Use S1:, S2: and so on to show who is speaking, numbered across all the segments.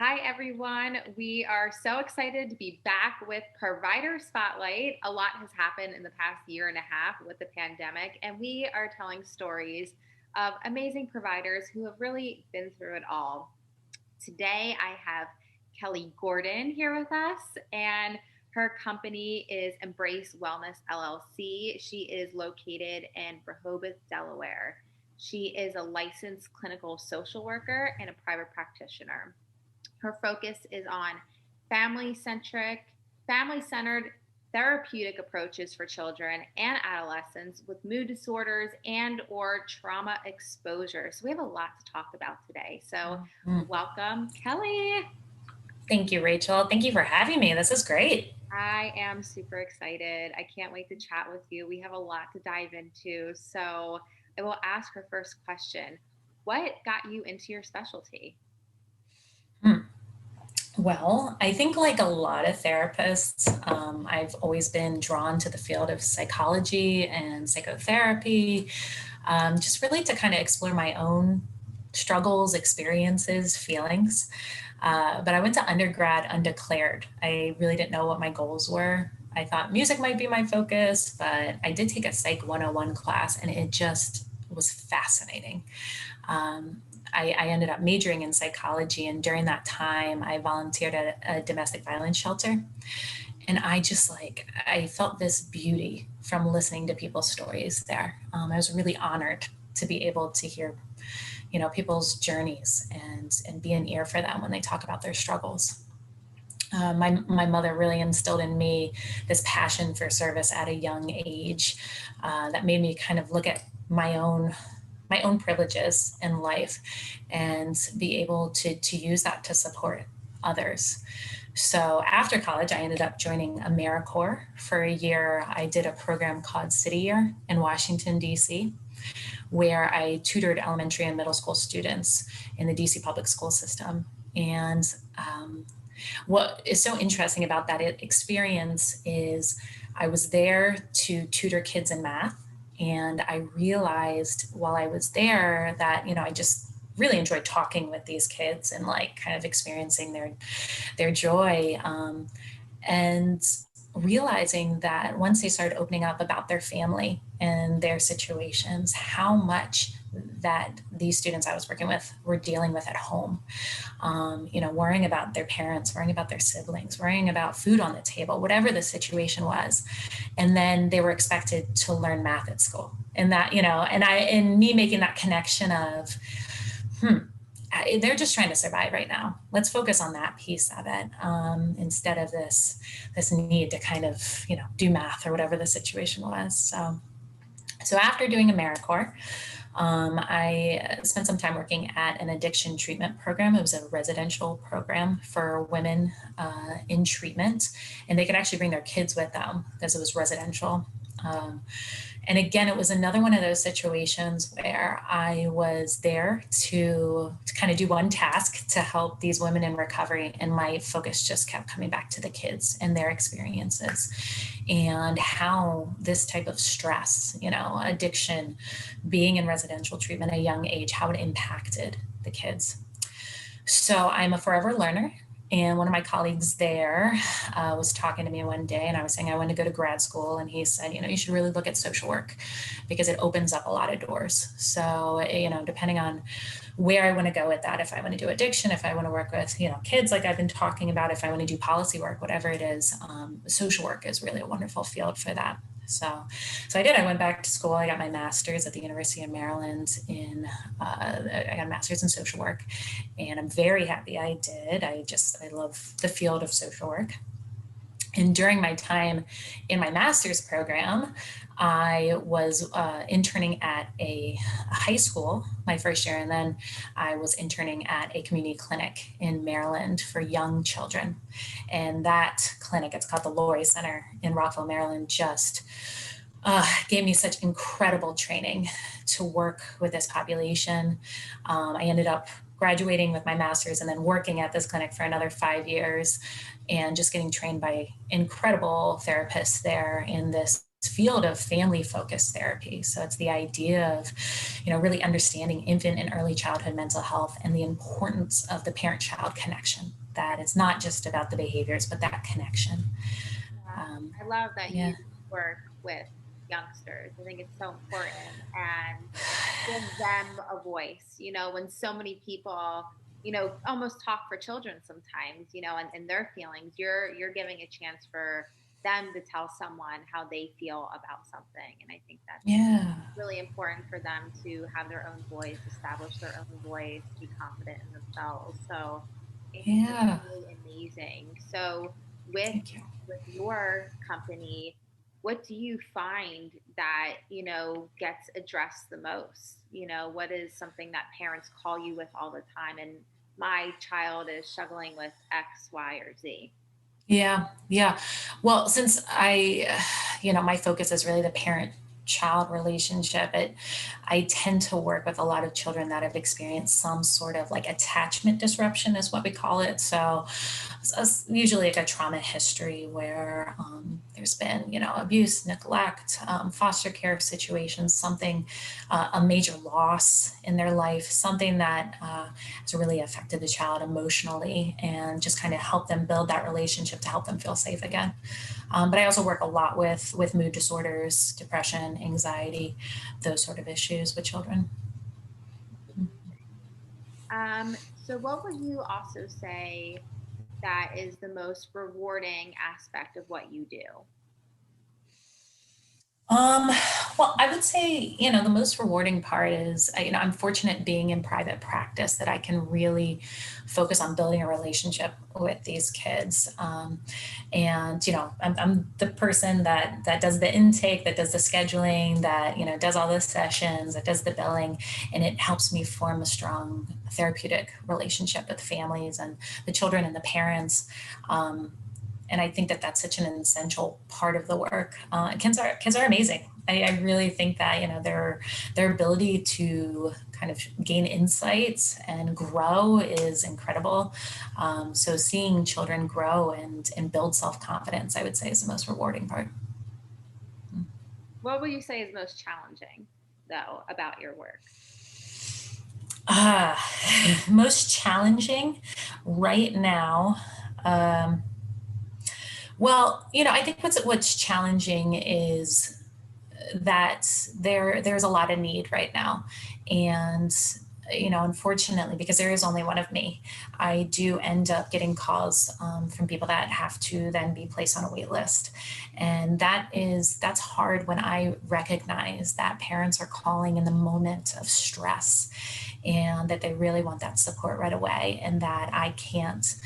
S1: Hi, everyone. We are so excited to be back with Provider Spotlight. A lot has happened in the past year and a half with the pandemic, and we are telling stories of amazing providers who have really been through it all. Today, I have Kelly Gordon here with us, and her company is Embrace Wellness LLC. She is located in Rehoboth, Delaware. She is a licensed clinical social worker and a private practitioner. Her focus is on family centered therapeutic approaches for children and adolescents with mood disorders and or trauma exposure. So we have a lot to talk about today. So welcome, Kelly.
S2: Thank you, Rachel. Thank you for having me. This is great.
S1: I am super excited. I can't wait to chat with you. We have a lot to dive into. So I will ask her first question. What got you into your specialty?
S2: Hmm. Well, I think like a lot of therapists, I've always been drawn to the field of psychology and psychotherapy, just really to kind of explore my own struggles, experiences, feelings. But I went to undergrad undeclared. I really didn't know what my goals were. I thought music might be my focus, but I did take a Psych 101 class and it just was fascinating. Um, I ended up majoring in psychology, and during that time, I volunteered at a domestic violence shelter. And I felt this beauty from listening to people's stories there. I was really honored to be able to hear, people's journeys and be an ear for them when they talk about their struggles. My mother really instilled in me this passion for service at a young age that made me kind of look at my own privileges in life and be able to use that to support others. So after college, I ended up joining AmeriCorps for a year. I did a program called City Year in Washington, D.C., where I tutored elementary and middle school students in the DC public school system. And what is so interesting about that experience is I was there to tutor kids in math. And I realized while I was there that, I just really enjoyed talking with these kids and like kind of experiencing their joy. And realizing that once they started opening up about their family and their situations, how much that these students I was working with were dealing with at home, worrying about their parents, worrying about their siblings, worrying about food on the table, whatever the situation was. And then they were expected to learn math at school. And that, and me making that connection of, they're just trying to survive right now. Let's focus on that piece of it instead of this need to kind of do math or whatever the situation was. So after doing AmeriCorps, I spent some time working at an addiction treatment program. It was a residential program for women in treatment, and they could actually bring their kids with them because it was residential. And again, it was another one of those situations where I was there to kind of do one task to help these women in recovery. And my focus just kept coming back to the kids and their experiences and how this type of stress, addiction, being in residential treatment at a young age, how it impacted the kids. So I'm a forever learner. And one of my colleagues there was talking to me one day, and I was saying I wanted to go to grad school. And he said, you should really look at social work because it opens up a lot of doors. So, depending on where I want to go with that, if I want to do addiction, if I want to work with, kids like I've been talking about, if I want to do policy work, whatever it is, social work is really a wonderful field for that. So I did. I went back to school. I got my master's at the University of Maryland I got a master's in social work, and I'm very happy I did. I love the field of social work. And during my time in my master's program, I was interning at a high school my first year, and then I was interning at a community clinic in Maryland for young children. And that clinic, it's called the Laurie Center in Rockville, Maryland, just gave me such incredible training to work with this population. I ended up graduating with my master's and then working at this clinic for another 5 years and just getting trained by incredible therapists there in this field of family-focused therapy. So it's the idea of, really understanding infant and early childhood mental health and the importance of the parent-child connection, that it's not just about the behaviors, but that connection.
S1: I love that
S2: Yeah.
S1: you work with youngsters. I think it's so important and give them a voice, when so many people, almost talk for children sometimes, and their feelings, you're giving a chance for them to tell someone how they feel about something. And I think that's
S2: Yeah.
S1: really important for them to have their own voice, establish their own voice, be confident in themselves. So I think that's
S2: Yeah.
S1: really amazing. So with
S2: Thank you.
S1: with your company, what do you find that, gets addressed the most? What is something that parents call you with all the time? And my child is struggling with X, Y, or Z.
S2: Yeah, yeah. Well, since my focus is really the parent child relationship, I tend to work with a lot of children that have experienced some sort of like attachment disruption, is what we call it. So it's usually like a trauma history where there's been, abuse, neglect, foster care situations, something, a major loss in their life, something that has really affected the child emotionally, and just kind of help them build that relationship to help them feel safe again. But I also work a lot with mood disorders, depression, anxiety, those sort of issues with children.
S1: So what would you also say that is the most rewarding aspect of what you do?
S2: Um, well, I would say, the most rewarding part is, I'm fortunate being in private practice that I can really focus on building a relationship with these kids. And, I'm the person that does the intake, that does the scheduling, that, does all the sessions, that does the billing, and it helps me form a strong therapeutic relationship with families and the children and the parents. And I think that that's such an essential part of the work. Kids are amazing. I really think that their ability to kind of gain insights and grow is incredible. So seeing children grow and build self confidence, I would say, is the most rewarding part.
S1: What would you say is most challenging, though, about your work?
S2: Uh, Most challenging right now. Um, well, I think what's challenging is that there's a lot of need right now, and unfortunately, because there is only one of me, I do end up getting calls from people that have to then be placed on a wait list, and that's hard when I recognize that parents are calling in the moment of stress, and that they really want that support right away, and that I can't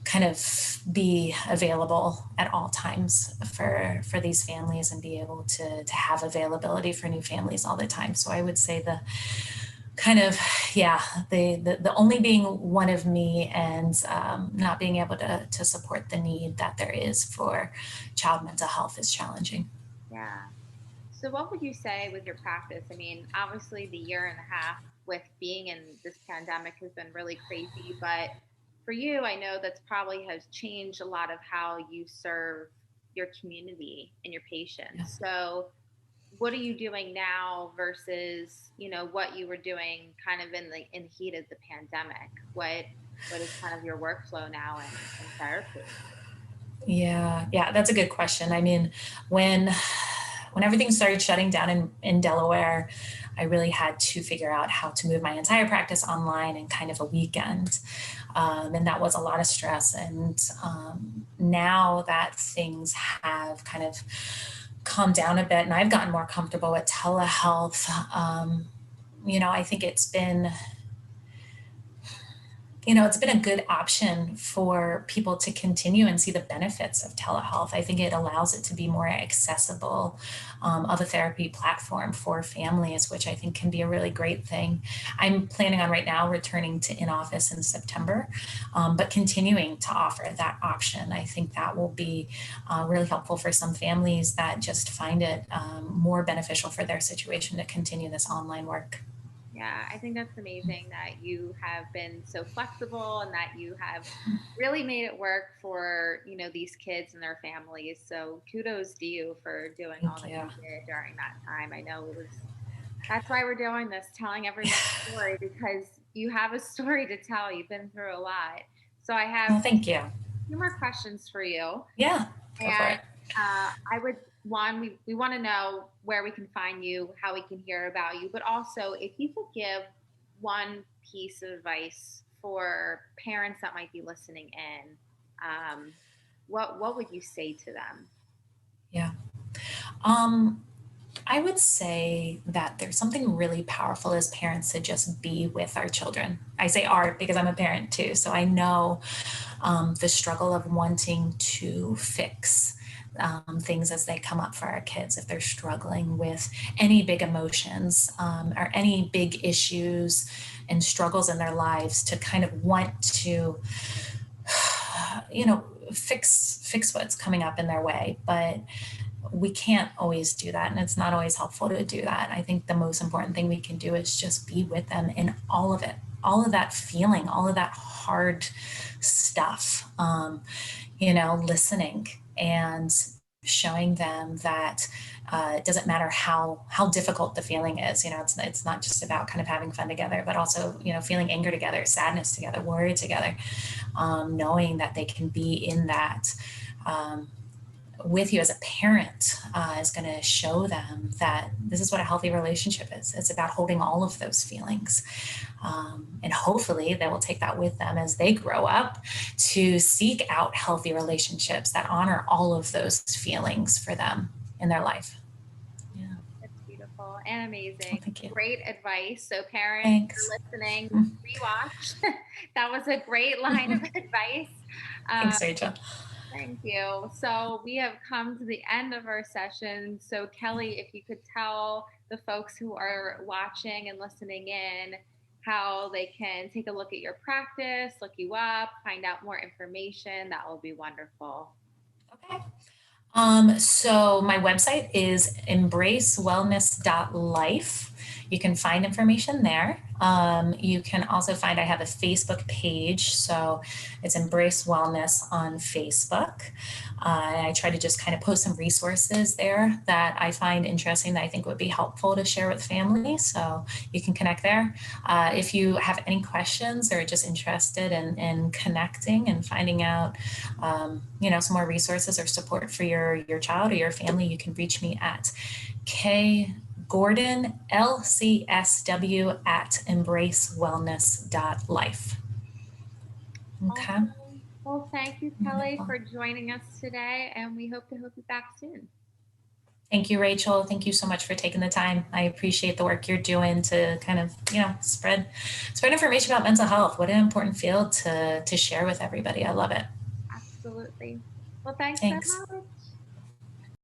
S2: kind of be available at all times for these families, and be able to have availability for new families all the time. So I would say the kind of, yeah, the only being one of me, and not being able to support the need that there is for child mental health is challenging.
S1: Yeah. So what would you say with your practice? I mean, obviously the year and a half with being in this pandemic has been really crazy, but for you, I know that's probably has changed a lot of how you serve your community and your
S2: Yeah.
S1: patients. So what are you doing now versus, what you were doing kind of in the heat of the pandemic? What is kind of your workflow now in therapy?
S2: Yeah, that's a good question. I mean, when when everything started shutting down in Delaware, I really had to figure out how to move my entire practice online in kind of a weekend. And that was a lot of stress. And now that things have kind of calmed down a bit and I've gotten more comfortable with telehealth, I think it's been a good option for people to continue and see the benefits of telehealth. I think it allows it to be more accessible, of a therapy platform for families, which I think can be a really great thing. I'm planning on right now returning to in office in September, but continuing to offer that option. I think that will be really helpful for some families that just find it more beneficial for their situation to continue this online work.
S1: Yeah, I think that's amazing that you have been so flexible and that you have really made it work for, these kids and their families. So kudos to you for doing all
S2: Thank
S1: that
S2: you.
S1: you did during that time. I know that's why we're doing this, telling everyone's story, because you have a story to tell. You've been through a lot. So I have
S2: Well, thank you.
S1: a few more questions for you.
S2: Yeah, go for
S1: And
S2: it.
S1: I would we want to know where we can find you, how we can hear about you, but also if you could give one piece of advice for parents that might be listening in, what would you say to them?
S2: Yeah. Um, I would say that there's something really powerful as parents to just be with our children. I say our because I'm a parent too, so I know the struggle of wanting to fix things as they come up for our kids. If they're struggling with any big emotions or any big issues and struggles in their lives, to kind of want to, fix what's coming up in their way, but we can't always do that, and it's not always helpful to do that. I think the most important thing we can do is just be with them in all of it, all of that feeling, all of that hard stuff, listening and showing them that it doesn't matter how difficult the feeling is. It's not just about kind of having fun together, but also feeling anger together, sadness together, worry together, knowing that they can be in that um, with you as a parent is going to show them that this is what a healthy relationship is. It's about holding all of those feelings. And hopefully they will take that with them as they grow up to seek out healthy relationships that honor all of those feelings for them in their life. Yeah.
S1: That's beautiful and
S2: Oh,
S1: amazing.
S2: thank you.
S1: Great advice. So parents, if
S2: Thanks.
S1: you're listening, rewatch. That was a great line of advice. Um,
S2: Thanks, Rachel.
S1: Thank you. So we have come to the end of our session. So Kelly, if you could tell the folks who are watching and listening in how they can take a look at your practice, look you up, find out more information, that will be wonderful.
S2: Okay. So my website is embracewellness.life. You can find information there. You can also find I have a Facebook page, so it's Embrace Wellness on Facebook. I try to just kind of post some resources there that I find interesting that I think would be helpful to share with families. So you can connect there. If you have any questions or just interested in connecting and finding out, some more resources or support for your child or your family, you can reach me at Gordon LCSW at embracewellness.life. Okay.
S1: Awesome. Well, thank you, Kelly,
S2: Wonderful.
S1: for joining us today, and we hope to have you back soon.
S2: Thank you, Rachel. Thank you so much for taking the time. I appreciate the work you're doing to kind of, spread information about mental health. What an important field to share with everybody. I love it.
S1: Absolutely. Well, thanks so
S2: Thanks.
S1: much.